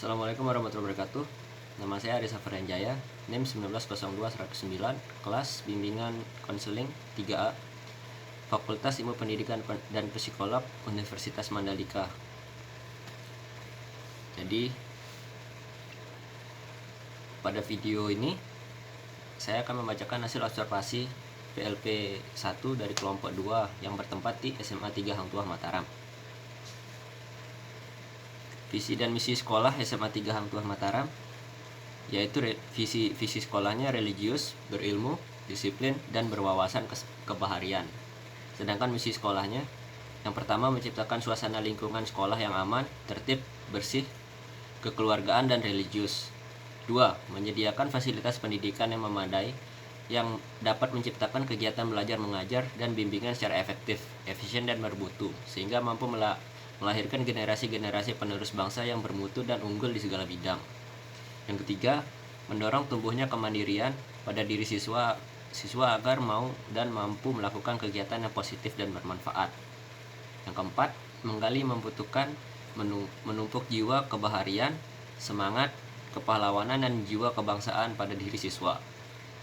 Assalamualaikum warahmatullahi wabarakatuh. Nama saya Arisa Feryanjaya, NIM 1902-109, kelas Bimbingan Konseling 3A, Fakultas Ilmu Pendidikan dan Psikolog, Universitas Mandalika. Jadi, pada video ini saya akan membacakan hasil observasi PLP 1 dari kelompok 2 yang bertempat di SMA 3 Hang Tuah Mataram. Visi dan misi sekolah SMA 3 Hang Tuah Mataram yaitu visi sekolahnya religius, berilmu, disiplin, dan berwawasan kebaharian. Sedangkan misi sekolahnya yang pertama menciptakan suasana lingkungan sekolah yang aman, tertib, bersih, kekeluargaan, dan religius. 2. Menyediakan fasilitas pendidikan yang memadai yang dapat menciptakan kegiatan belajar mengajar dan bimbingan secara efektif, efisien, dan bermutu sehingga mampu melahirkan generasi-generasi penerus bangsa yang bermutu dan unggul di segala bidang. Yang ketiga, mendorong tumbuhnya kemandirian pada diri siswa agar mau dan mampu melakukan kegiatan yang positif dan bermanfaat. Yang keempat, menggali membutuhkan menumpuk jiwa kebaharian, semangat, kepahlawanan, dan jiwa kebangsaan pada diri siswa.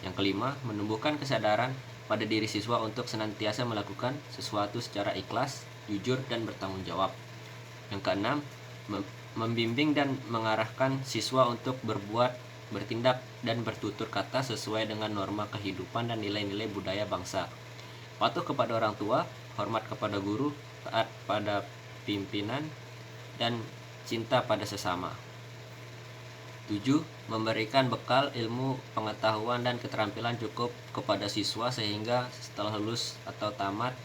Yang kelima, menumbuhkan kesadaran pada diri siswa untuk senantiasa melakukan sesuatu secara ikhlas, jujur, dan bertanggung jawab. Yang keenam, membimbing dan mengarahkan siswa untuk berbuat, bertindak, dan bertutur kata sesuai dengan norma kehidupan dan nilai-nilai budaya bangsa. Patuh kepada orang tua, hormat kepada guru, taat pada pimpinan, dan cinta pada sesama. 7. Memberikan bekal ilmu, pengetahuan, dan keterampilan cukup kepada siswa sehingga setelah lulus atau tamat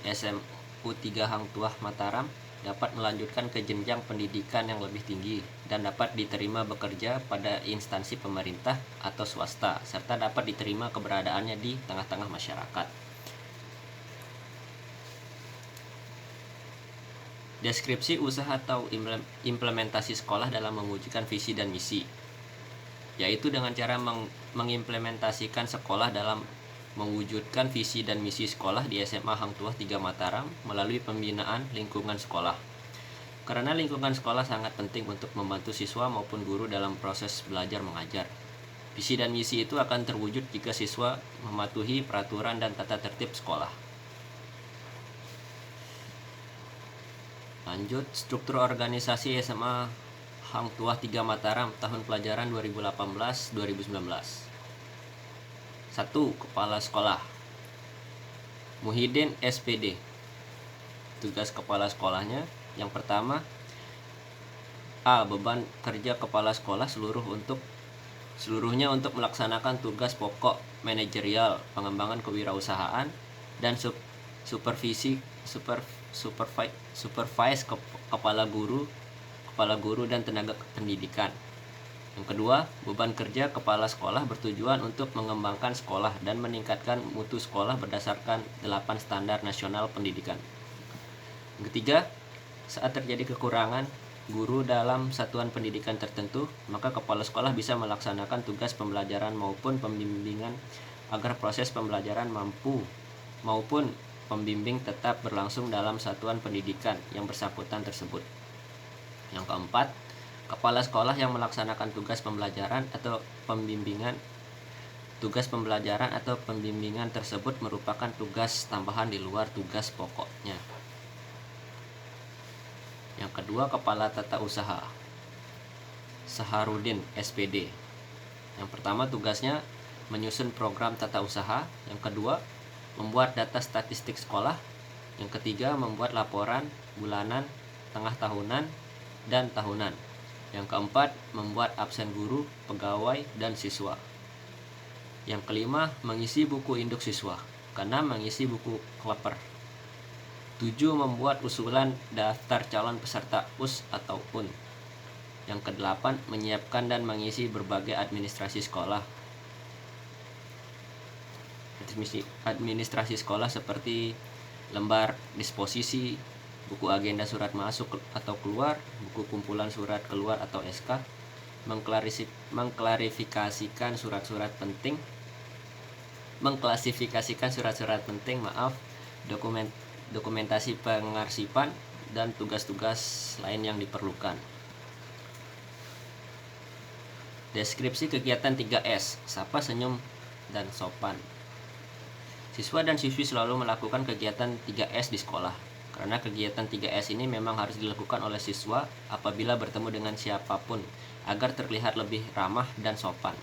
SMU 3 Hang Tuah Mataram dapat melanjutkan ke jenjang pendidikan yang lebih tinggi dan dapat diterima bekerja pada instansi pemerintah atau swasta serta dapat diterima keberadaannya di tengah-tengah masyarakat. Deskripsi usaha atau implementasi sekolah dalam mewujudkan visi dan misi, yaitu dengan cara mengimplementasikan sekolah dalam mewujudkan visi dan misi sekolah di SMA Hang Tuah 3 Mataram melalui pembinaan lingkungan sekolah. Karena lingkungan sekolah sangat penting untuk membantu siswa maupun guru dalam proses belajar mengajar. Visi dan misi itu akan terwujud jika siswa mematuhi peraturan dan tata tertib sekolah. Lanjut, struktur organisasi SMA Hang Tuah 3 Mataram tahun pelajaran 2018-2019. 1. Kepala Sekolah Muhyiddin SPD. Tugas kepala sekolahnya yang pertama, A. Beban kerja kepala sekolah seluruhnya untuk melaksanakan tugas pokok manajerial, pengembangan kewirausahaan, dan supervise kepala guru dan tenaga pendidikan. Yang kedua, beban kerja kepala sekolah bertujuan untuk mengembangkan sekolah dan meningkatkan mutu sekolah berdasarkan 8 standar nasional pendidikan. Yang ketiga, saat terjadi kekurangan guru dalam satuan pendidikan tertentu, maka kepala sekolah bisa melaksanakan tugas pembelajaran maupun pembimbingan agar proses pembelajaran maupun pembimbing tetap berlangsung dalam satuan pendidikan yang bersangkutan tersebut. Yang keempat, kepala sekolah yang melaksanakan tugas pembelajaran atau pembimbingan tersebut merupakan tugas tambahan di luar tugas pokoknya. Yang kedua, kepala tata usaha Saharudin SPD. Yang pertama, tugasnya menyusun program tata usaha. Yang kedua, membuat data statistik sekolah. Yang ketiga, membuat laporan bulanan, tengah tahunan, dan tahunan. Yang keempat, membuat absen guru, pegawai, dan siswa. Yang kelima, mengisi buku induk siswa. Keenam, mengisi buku kleper. 7. Membuat usulan daftar calon peserta US atau UN. Yang kedelapan, menyiapkan dan mengisi berbagai administrasi sekolah. Administrasi sekolah seperti lembar disposisi, buku agenda surat masuk atau keluar, buku kumpulan surat keluar atau SK, mengklasifikasikan surat-surat penting, dokumentasi pengarsipan, dan tugas-tugas lain yang diperlukan. Deskripsi kegiatan 3S, sapa, senyum, dan sopan. Siswa dan siswi selalu melakukan kegiatan 3S di sekolah, karena kegiatan 3S ini memang harus dilakukan oleh siswa apabila bertemu dengan siapapun, agar terlihat lebih ramah dan sopan.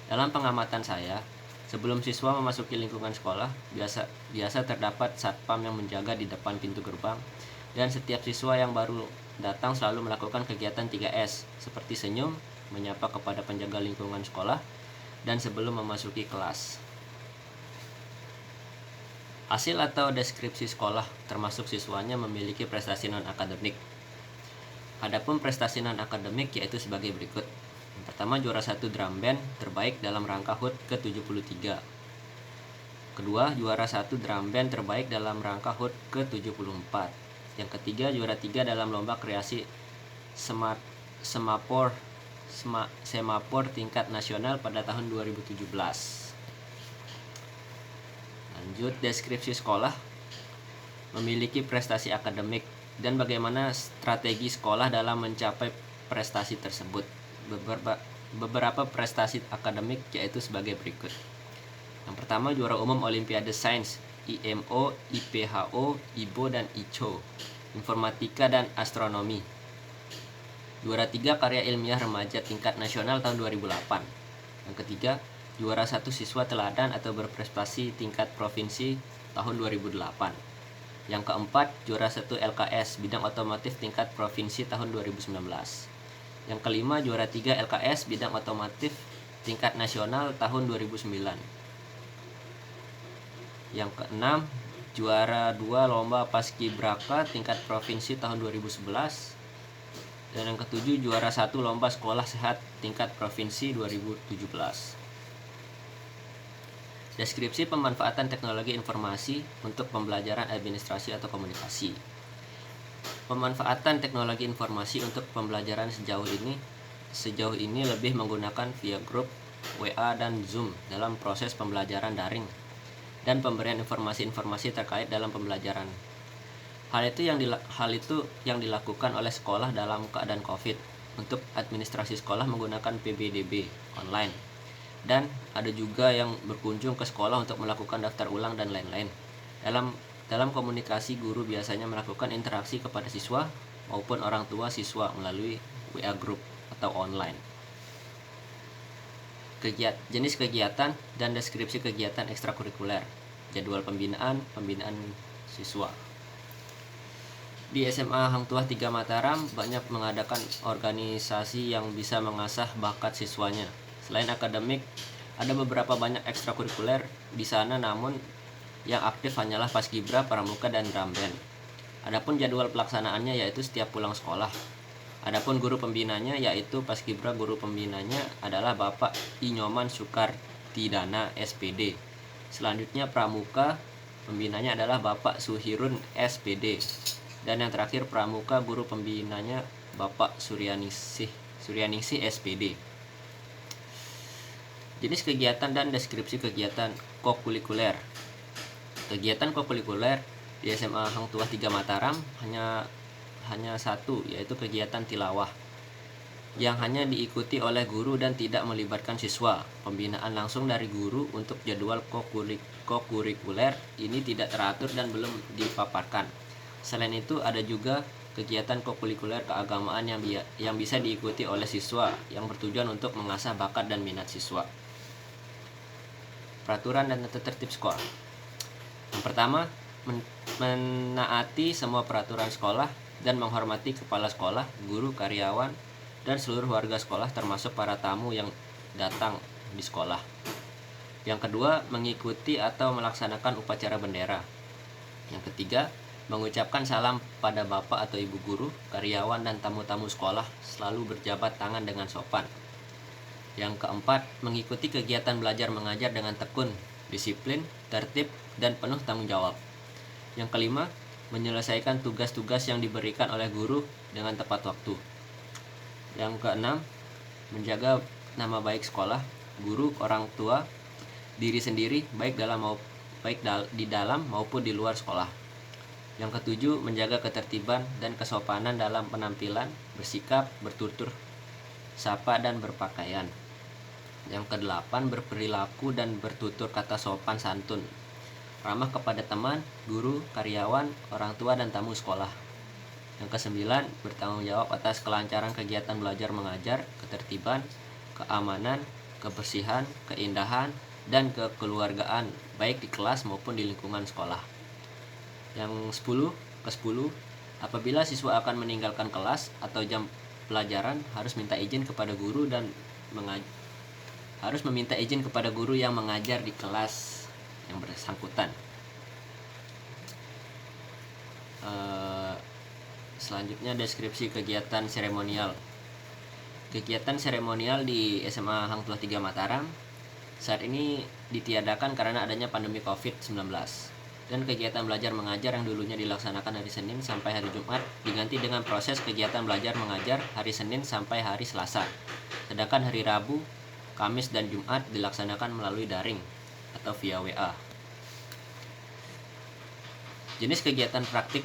Dalam pengamatan saya, sebelum siswa memasuki lingkungan sekolah, biasa terdapat satpam yang menjaga di depan pintu gerbang, dan setiap siswa yang baru datang selalu melakukan kegiatan 3S, seperti senyum, menyapa kepada penjaga lingkungan sekolah, dan sebelum memasuki kelas. Hasil atau deskripsi sekolah termasuk siswanya memiliki prestasi non-akademik. Adapun prestasi non-akademik yaitu sebagai berikut. Yang pertama, juara 1 drum band terbaik dalam rangka HUT ke-73. Kedua, juara 1 drum band terbaik dalam rangka HUT ke-74. Yang ketiga, juara 3 dalam lomba kreasi semafor tingkat nasional pada tahun 2017. Lanjut, deskripsi sekolah memiliki prestasi akademik dan bagaimana strategi sekolah dalam mencapai prestasi tersebut. Beberapa prestasi akademik yaitu sebagai berikut. Yang pertama, juara umum Olimpiade Sains, IMO, IPHO, IBO, dan ICO, Informatika dan Astronomi. Juara 3 karya ilmiah remaja tingkat nasional tahun 2008. Yang ketiga, juara 1 siswa teladan atau berprestasi tingkat provinsi tahun 2008. Yang keempat, juara 1 LKS bidang otomotif tingkat provinsi tahun 2019. Yang kelima, juara 3 LKS bidang otomotif tingkat nasional tahun 2009. Yang keenam, juara 2 lomba paskibraka tingkat provinsi tahun 2011. Dan yang ketujuh, juara 1 lomba sekolah sehat tingkat provinsi 2017. Deskripsi pemanfaatan teknologi informasi untuk pembelajaran administrasi atau komunikasi. Pemanfaatan teknologi informasi untuk pembelajaran sejauh ini lebih menggunakan via grup, WA, dan Zoom dalam proses pembelajaran daring dan pemberian informasi-informasi terkait dalam pembelajaran. Hal itu yang dilakukan oleh sekolah dalam keadaan COVID. Untuk administrasi sekolah menggunakan PBDB online. Dan ada juga yang berkunjung ke sekolah untuk melakukan daftar ulang dan lain-lain. Dalam komunikasi, guru biasanya melakukan interaksi kepada siswa maupun orang tua siswa melalui WA group atau online. Jenis kegiatan dan deskripsi kegiatan ekstrakurikuler. Jadwal pembinaan siswa. Di SMA Hang Tuah 3 Mataram banyak mengadakan organisasi yang bisa mengasah bakat siswanya. Selain akademik, ada beberapa banyak ekstrakurikuler di sana, namun yang aktif hanyalah paskibra, pramuka, dan drum band. Adapun jadwal pelaksanaannya yaitu setiap pulang sekolah. Adapun guru pembinanya yaitu paskibra, guru pembinanya adalah Bapak Inyoman Sukartidana SPD. Selanjutnya pramuka, pembinanya adalah Bapak Suhirun SPD. Dan yang terakhir pramuka, guru pembinanya Bapak Suryaningsih SPD. Jenis kegiatan dan deskripsi kegiatan kokurikuler. Kegiatan kokurikuler di SMA Hang Tuah 3 Mataram hanya satu, yaitu kegiatan tilawah yang hanya diikuti oleh guru dan tidak melibatkan siswa. Pembinaan langsung dari guru untuk jadwal kokurikuler ini tidak teratur dan belum dipaparkan. Selain itu, ada juga kegiatan kokurikuler keagamaan yang bisa diikuti oleh siswa yang bertujuan untuk mengasah bakat dan minat siswa. Peraturan dan tata tertib sekolah. Yang pertama, menaati semua peraturan sekolah dan menghormati kepala sekolah, guru, karyawan, dan seluruh warga sekolah termasuk para tamu yang datang di sekolah. Yang kedua, mengikuti atau melaksanakan upacara bendera. Yang ketiga, mengucapkan salam pada bapak atau ibu guru, karyawan, dan tamu-tamu sekolah, selalu berjabat tangan dengan sopan. Yang keempat, mengikuti kegiatan belajar mengajar dengan tekun, disiplin, tertib, dan penuh tanggung jawab. Yang kelima, menyelesaikan tugas-tugas yang diberikan oleh guru dengan tepat waktu. Yang keenam, menjaga nama baik sekolah, guru, orang tua, diri sendiri, baik di dalam maupun di luar sekolah. Yang ketujuh, menjaga ketertiban dan kesopanan dalam penampilan, bersikap, bertutur sapa dan berpakaian. Yang kedelapan, berperilaku dan bertutur kata sopan santun, ramah kepada teman, guru, karyawan, orang tua, dan tamu sekolah. Yang kesembilan, bertanggung jawab atas kelancaran kegiatan belajar mengajar, ketertiban, keamanan, kebersihan, keindahan, dan kekeluargaan baik di kelas maupun di lingkungan sekolah. Yang ke-10, apabila siswa akan meninggalkan kelas atau jam pelajaran harus minta izin kepada guru dan harus meminta izin kepada guru yang mengajar di kelas yang bersangkutan. Selanjutnya deskripsi kegiatan seremonial. Kegiatan seremonial di SMA Hang Tuah 3 Mataram saat ini ditiadakan karena adanya pandemi COVID-19. Dan kegiatan belajar mengajar yang dulunya dilaksanakan hari Senin sampai hari Jumat diganti dengan proses kegiatan belajar mengajar hari Senin sampai hari Selasa. Sedangkan hari Rabu, Kamis, dan Jumat dilaksanakan melalui daring atau via WA. Jenis kegiatan praktik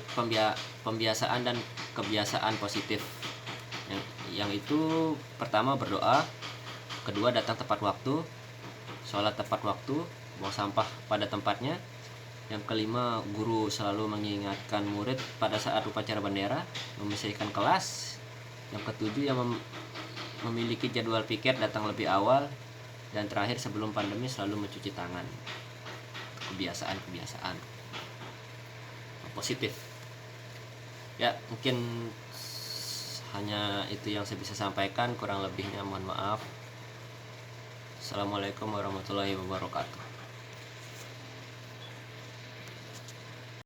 pembiasaan dan kebiasaan positif. Yang itu pertama berdoa, kedua datang tepat waktu, sholat tepat waktu, buang sampah pada tempatnya. Yang kelima, guru selalu mengingatkan murid pada saat upacara bendera, membersihkan kelas. Yang ketujuh, yang memiliki jadwal piket datang lebih awal. Dan terakhir, sebelum pandemi selalu mencuci tangan. Kebiasaan-kebiasaan positif. Ya, mungkin hanya itu yang saya bisa sampaikan, kurang lebihnya mohon maaf. Assalamualaikum warahmatullahi wabarakatuh.